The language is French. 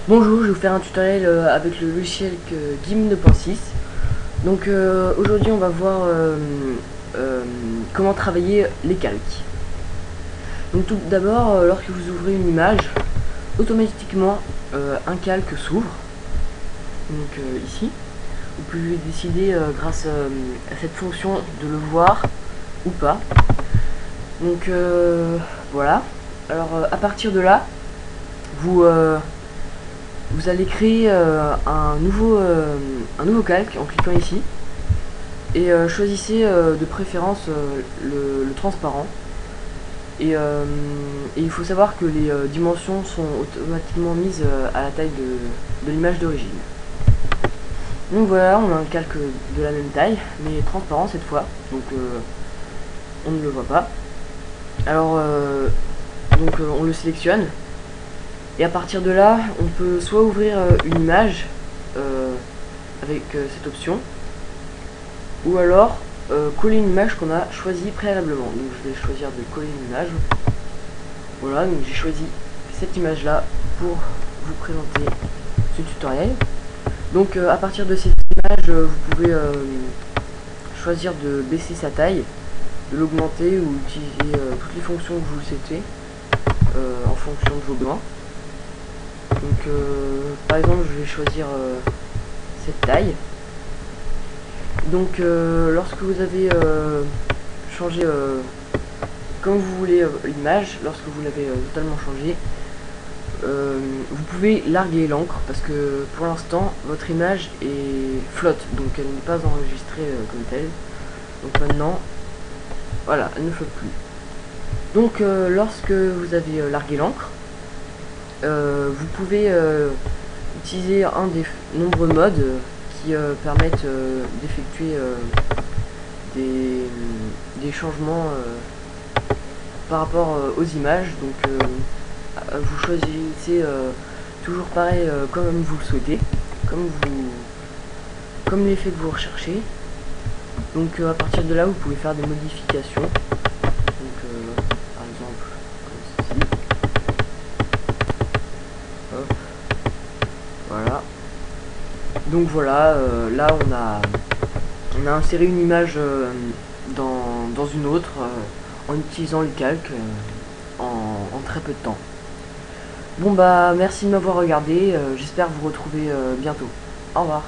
Bonjour, je vais vous faire un tutoriel avec le logiciel GIMP 2.6. Donc aujourd'hui on va voir comment travailler les calques. Donc tout d'abord, lorsque vous ouvrez une image, automatiquement un calque s'ouvre. Donc ici, vous pouvez décider grâce à cette fonction de le voir ou pas. Donc voilà. Alors à partir de là, vous allez créer un nouveau calque en cliquant ici et choisissez de préférence le transparent et il faut savoir que les dimensions sont automatiquement mises à la taille de l'image d'origine. Donc voilà, on a un calque de la même taille mais transparent cette fois, donc on ne le voit pas. Alors on le sélectionne. Et à partir de là, on peut soit ouvrir une image avec cette option, ou alors coller une image qu'on a choisie préalablement. Donc je vais choisir de coller une image. Voilà, donc j'ai choisi cette image là pour vous présenter ce tutoriel. Donc à partir de cette image, vous pouvez choisir de baisser sa taille, de l'augmenter ou utiliser toutes les fonctions que vous souhaitez en fonction de vos besoins. Donc par exemple je vais choisir cette taille. Donc lorsque vous avez changé comme vous voulez l'image, lorsque vous l'avez totalement changé, vous pouvez larguer l'encre parce que pour l'instant votre image est flotte, donc elle n'est pas enregistrée comme telle. Donc maintenant voilà, elle ne flotte plus. Donc lorsque vous avez largué l'encre, vous pouvez utiliser un des nombreux modes qui permettent d'effectuer des changements par rapport aux images. Donc vous choisissez toujours pareil comme vous le souhaitez, comme l'effet que vous recherchez. Donc à partir de là vous pouvez faire des modifications. Donc par exemple comme ceci. Hop. Voilà. Donc voilà, là on a inséré une image dans une autre en utilisant le calque en très peu de temps. Bon bah merci de m'avoir regardé, j'espère vous retrouver bientôt. Au revoir.